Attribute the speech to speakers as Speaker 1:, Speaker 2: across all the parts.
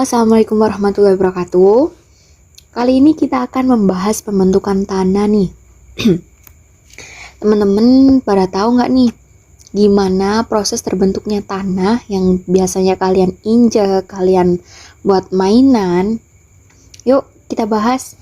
Speaker 1: Assalamualaikum warahmatullahi wabarakatuh. Kali ini kita akan membahas pembentukan tanah nih. Teman-teman pada tahu nggak nih gimana proses terbentuknya tanah yang biasanya kalian injek, kalian buat mainan? Yuk kita bahas.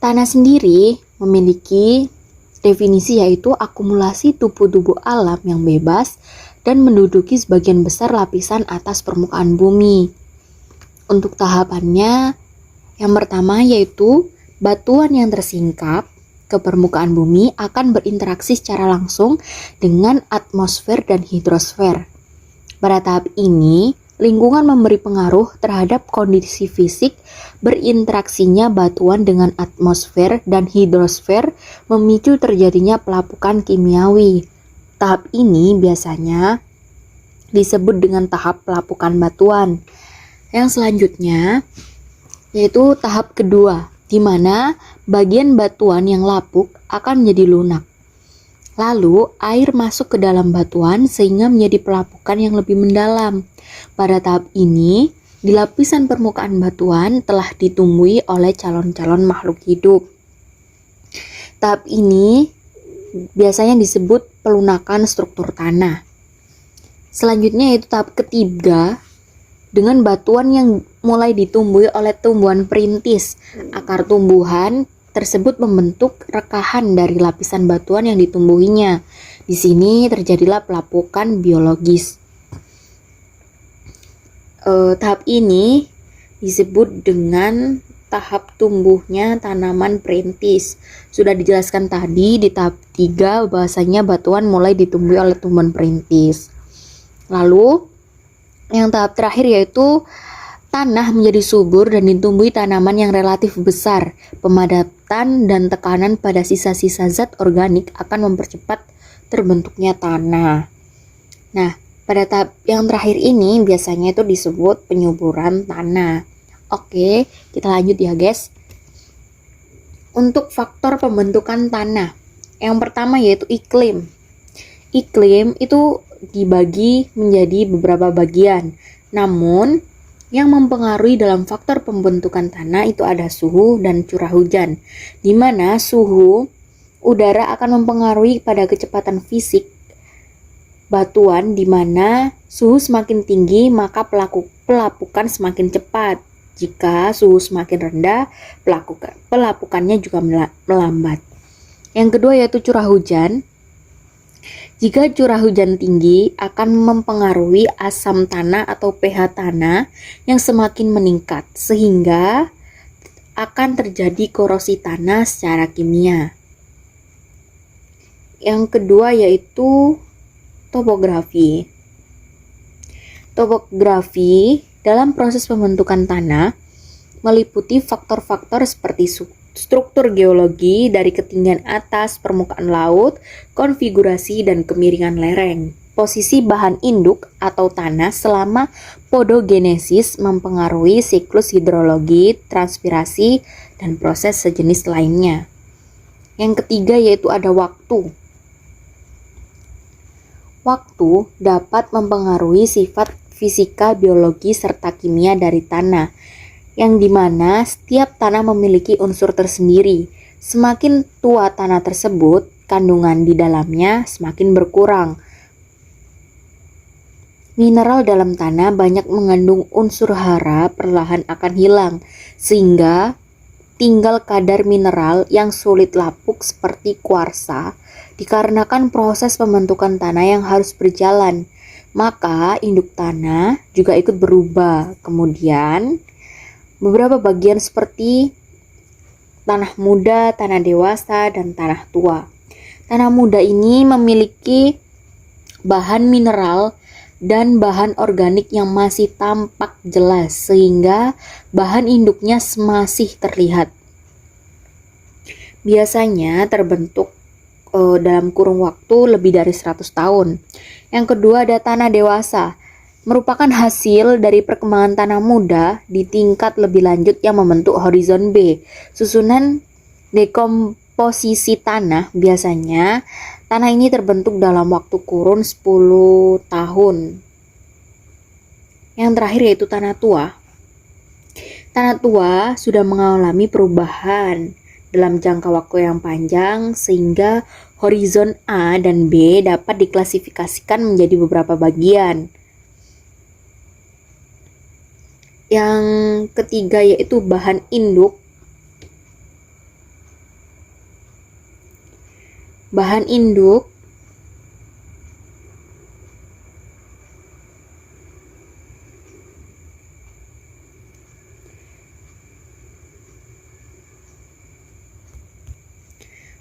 Speaker 1: Tanah sendiri memiliki definisi yaitu akumulasi tubuh-tubuh alam yang bebas dan menduduki sebagian besar lapisan atas permukaan bumi. Untuk tahapannya, yang pertama yaitu batuan yang tersingkap ke permukaan bumi akan berinteraksi secara langsung dengan atmosfer dan hidrosfer. Pada tahap ini, lingkungan memberi pengaruh terhadap kondisi fisik berinteraksinya batuan dengan atmosfer dan hidrosfer memicu terjadinya pelapukan kimiawi. Tahap ini biasanya disebut dengan tahap pelapukan batuan. Yang selanjutnya yaitu tahap kedua, di mana bagian batuan yang lapuk akan menjadi lunak. Lalu air masuk ke dalam batuan sehingga menjadi pelapukan yang lebih mendalam. Pada tahap ini, di lapisan permukaan batuan telah ditumbuhi oleh calon-calon makhluk hidup. Tahap ini biasanya disebut pelunakan struktur tanah. Selanjutnya yaitu tahap ketiga, dengan batuan yang mulai ditumbuhi oleh tumbuhan perintis. Akar tumbuhan tersebut membentuk rekahan dari lapisan batuan yang ditumbuhinya. Di sini terjadilah pelapukan biologis. Tahap ini disebut dengan tahap tumbuhnya tanaman perintis. Sudah dijelaskan tadi di tahap 3 bahwasanya batuan mulai ditumbuhi oleh tumbuhan perintis. Lalu yang tahap terakhir yaitu tanah menjadi subur dan ditumbuhi tanaman yang relatif besar. Pemadatan dan tekanan pada sisa-sisa zat organik akan mempercepat terbentuknya tanah. Nah, pada tahap yang terakhir ini biasanya itu disebut penyuburan tanah. Oke, kita lanjut ya guys. Untuk faktor pembentukan tanah, yang pertama yaitu iklim. Iklim itu dibagi menjadi beberapa bagian. Namun, yang mempengaruhi dalam faktor pembentukan tanah itu ada suhu dan curah hujan, di mana suhu udara akan mempengaruhi pada kecepatan fisik batuan, di mana suhu semakin tinggi maka pelapukan semakin cepat. Jika suhu semakin rendah, pelapukannya juga melambat. Yang kedua yaitu curah hujan. Jika curah hujan tinggi akan mempengaruhi asam tanah atau pH tanah yang semakin meningkat, sehingga akan terjadi korosi tanah secara kimia. Yang kedua yaitu topografi. Topografi dalam proses pembentukan tanah meliputi faktor-faktor seperti struktur geologi dari ketinggian atas permukaan laut, konfigurasi dan kemiringan lereng. Posisi bahan induk atau tanah selama podogenesis mempengaruhi siklus hidrologi, transpirasi, dan proses sejenis lainnya. Yang ketiga yaitu ada waktu. Waktu dapat mempengaruhi sifat fisika, biologi, serta kimia dari tanah, yang dimana setiap tanah memiliki unsur tersendiri. Semakin tua tanah tersebut, kandungan di dalamnya semakin berkurang. Mineral dalam tanah banyak mengandung unsur hara perlahan akan hilang, sehingga tinggal kadar mineral yang sulit lapuk seperti kuarsa, dikarenakan proses pembentukan tanah yang harus berjalan. Maka induk tanah juga ikut berubah. Kemudian beberapa bagian seperti tanah muda, tanah dewasa, dan tanah tua. Tanah muda ini memiliki bahan mineral dan bahan organik yang masih tampak jelas, sehingga bahan induknya masih terlihat. Biasanya terbentuk dalam kurun waktu lebih dari 100 tahun. Yang kedua ada tanah dewasa, merupakan hasil dari perkembangan tanah muda di tingkat lebih lanjut yang membentuk horizon B. Susunan dekomposisi tanah biasanya tanah ini terbentuk dalam waktu kurun 10 tahun. Yang terakhir yaitu tanah tua. Tanah tua sudah mengalami perubahan dalam jangka waktu yang panjang sehingga horizon A dan B dapat diklasifikasikan menjadi beberapa bagian. Yang ketiga yaitu bahan induk. Bahan induk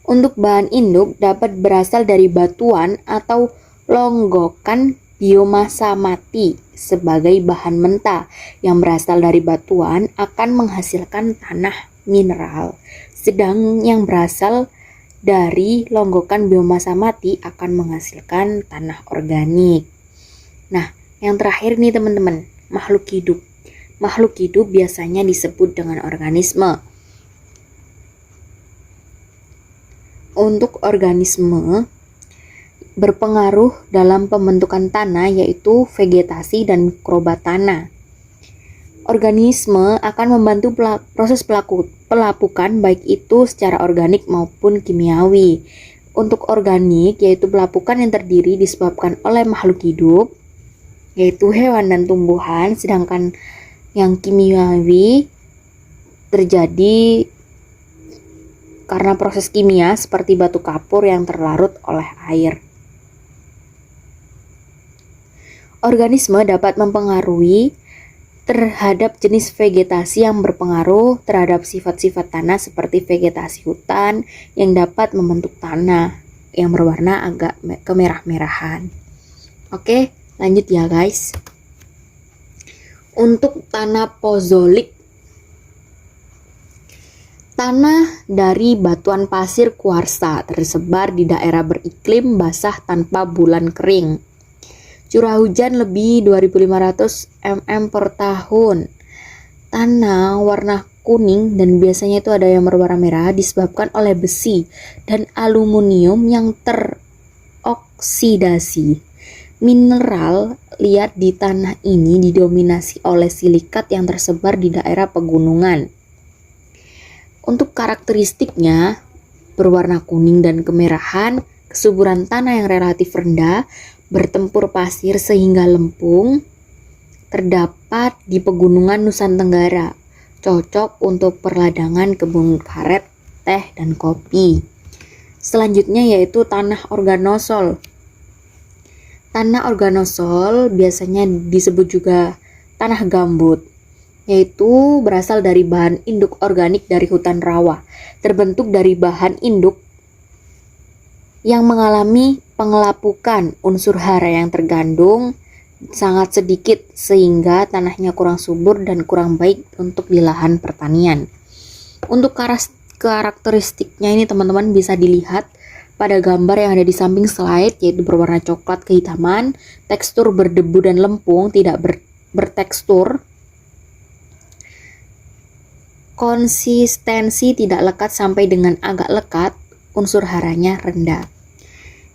Speaker 1: untuk bahan induk dapat berasal dari batuan atau longgokan biomasa mati sebagai bahan mentah yang berasal dari batuan akan menghasilkan tanah mineral, sedang yang berasal dari longgokan biomasa mati akan menghasilkan tanah organik. Nah, yang terakhir nih teman-teman, makhluk hidup. Makhluk hidup biasanya disebut dengan organisme. Untuk organisme berpengaruh dalam pembentukan tanah yaitu vegetasi dan mikroba tanah. Organisme akan membantu proses pelapukan baik itu secara organik maupun kimiawi. Untuk organik yaitu pelapukan yang terdiri disebabkan oleh makhluk hidup yaitu hewan dan tumbuhan, sedangkan yang kimiawi terjadi karena proses kimia seperti batu kapur yang terlarut oleh air. Organisme dapat mempengaruhi terhadap jenis vegetasi yang berpengaruh terhadap sifat-sifat tanah seperti vegetasi hutan yang dapat membentuk tanah yang berwarna agak kemerah-merahan. Oke, lanjut ya guys. Untuk tanah pozolik, tanah dari batuan pasir kuarsa tersebar di daerah beriklim basah tanpa bulan kering. Curah hujan lebih 2.500 mm per tahun. Tanah warna kuning dan biasanya itu ada yang berwarna merah disebabkan oleh besi dan aluminium yang teroksidasi. Mineral liat di tanah ini didominasi oleh silikat yang tersebar di daerah pegunungan. Untuk karakteristiknya, berwarna kuning dan kemerahan, kesuburan tanah yang relatif rendah, bertempur pasir sehingga lempung, terdapat di pegunungan Nusa Tenggara, cocok untuk perladangan kebun karet, teh, dan kopi. Selanjutnya yaitu tanah organosol. Tanah organosol biasanya disebut juga tanah gambut, yaitu berasal dari bahan induk organik dari hutan rawa, terbentuk dari bahan induk yang mengalami pengelapukan unsur hara yang tergandung sangat sedikit sehingga tanahnya kurang subur dan kurang baik untuk di lahan pertanian. Untuk karakteristiknya ini teman-teman bisa dilihat pada gambar yang ada di samping slide, yaitu berwarna coklat kehitaman, tekstur berdebu dan lempung, tidak bertekstur, konsistensi tidak lekat sampai dengan agak lekat, unsur haranya rendah.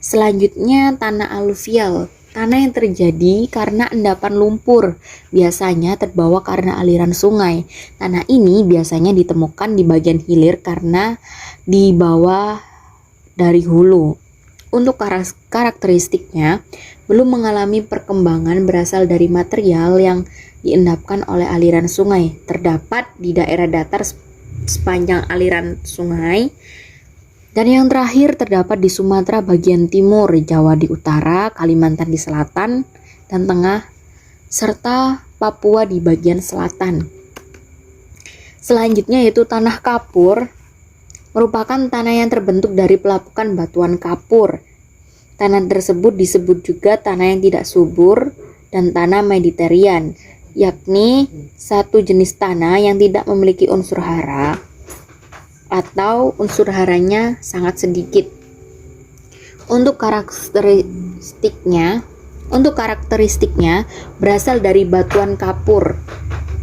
Speaker 1: Selanjutnya tanah aluvial, tanah yang terjadi karena endapan lumpur, biasanya terbawa karena aliran sungai. Tanah ini biasanya ditemukan di bagian hilir karena di bawah dari hulu. Untuk karakteristiknya, belum mengalami perkembangan berasal dari material yang diendapkan oleh aliran sungai. Terdapat di daerah datar sepanjang aliran sungai. Dan yang terakhir terdapat di Sumatera bagian timur, Jawa di utara, Kalimantan di selatan dan tengah, serta Papua di bagian selatan. Selanjutnya yaitu tanah kapur, merupakan tanah yang terbentuk dari pelapukan batuan kapur. Tanah tersebut disebut juga tanah yang tidak subur dan tanah Mediterranean, yakni satu jenis tanah yang tidak memiliki unsur hara atau unsur haranya sangat sedikit. Untuk karakteristiknya berasal dari batuan kapur,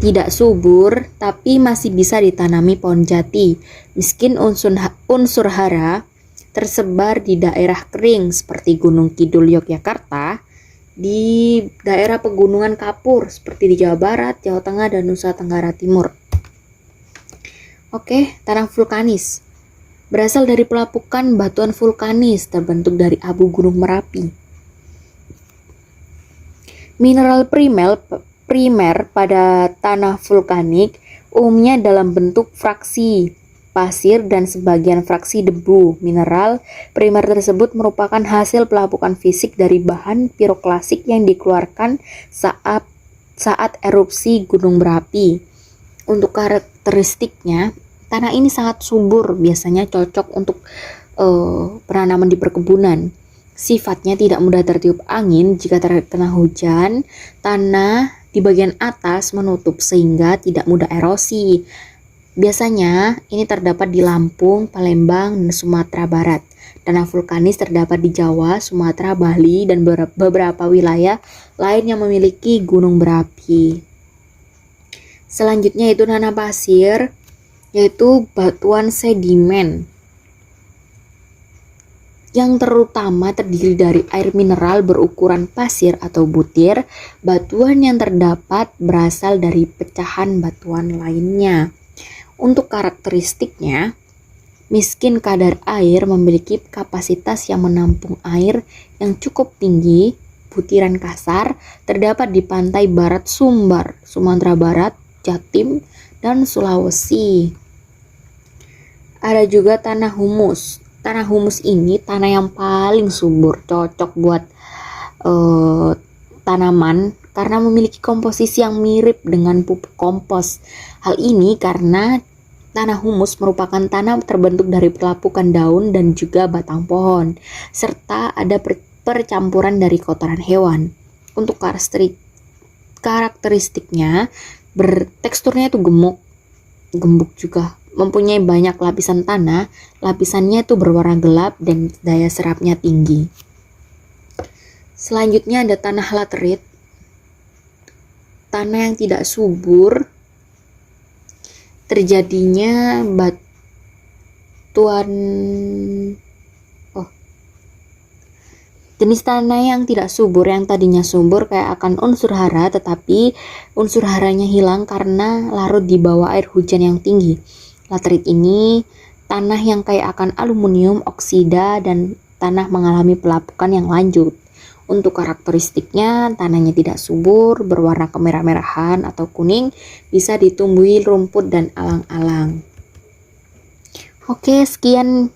Speaker 1: tidak subur tapi masih bisa ditanami pohon jati. Miskin unsur hara tersebar di daerah kering seperti Gunung Kidul Yogyakarta, di daerah pegunungan kapur seperti di Jawa Barat, Jawa Tengah, dan Nusa Tenggara Timur. Oke, tanah vulkanis. Berasal dari pelapukan batuan vulkanis terbentuk dari abu gunung Merapi. Mineral primer pada tanah vulkanik umumnya dalam bentuk fraksi pasir dan sebagian fraksi debu. Mineral primer tersebut merupakan hasil pelapukan fisik dari bahan piroklasik yang dikeluarkan saat erupsi gunung berapi. Untuk karakteristiknya, tanah ini sangat subur, biasanya cocok untuk penanaman di perkebunan. Sifatnya tidak mudah tertiup angin. Jika terkena hujan, tanah di bagian atas menutup sehingga tidak mudah erosi. Biasanya ini terdapat di Lampung, Palembang, dan Sumatera Barat. Tanah vulkanis terdapat di Jawa, Sumatera, Bali, dan beberapa wilayah lain yang memiliki gunung berapi. Selanjutnya itu tanah pasir, yaitu batuan sedimen yang terutama terdiri dari air mineral berukuran pasir atau butir. Batuan yang terdapat berasal dari pecahan batuan lainnya. Untuk karakteristiknya, miskin kadar air, memiliki kapasitas yang menampung air yang cukup tinggi. Butiran kasar terdapat di pantai barat Sumbar, Sumatera Barat, Jatim, dan Sulawesi. Ada juga tanah humus. Tanah humus ini tanah yang paling subur, cocok buat tanaman karena memiliki komposisi yang mirip dengan pupuk kompos. Hal ini karena tanah humus merupakan tanah terbentuk dari pelapukan daun dan juga batang pohon, serta ada percampuran dari kotoran hewan. Untuk karakteristiknya, teksturnya itu gembuk juga, mempunyai banyak lapisan tanah. Lapisannya itu berwarna gelap dan daya serapnya tinggi. Selanjutnya ada tanah laterit. Tanah yang tidak subur, terjadinya jenis tanah yang tidak subur yang tadinya subur kayak akan unsur hara, tetapi unsur haranya hilang karena larut di bawah air hujan yang tinggi. Laterit ini tanah yang kaya akan aluminium oksida dan tanah mengalami pelapukan yang lanjut. Untuk karakteristiknya, tanahnya tidak subur, berwarna kemerah-merahan atau kuning, bisa ditumbuhi rumput dan alang-alang. Oke, sekian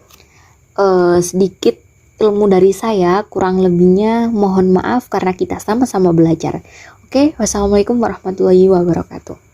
Speaker 1: sedikit ilmu dari saya, kurang lebihnya mohon maaf karena kita sama-sama belajar. Oke, wassalamualaikum warahmatullahi wabarakatuh.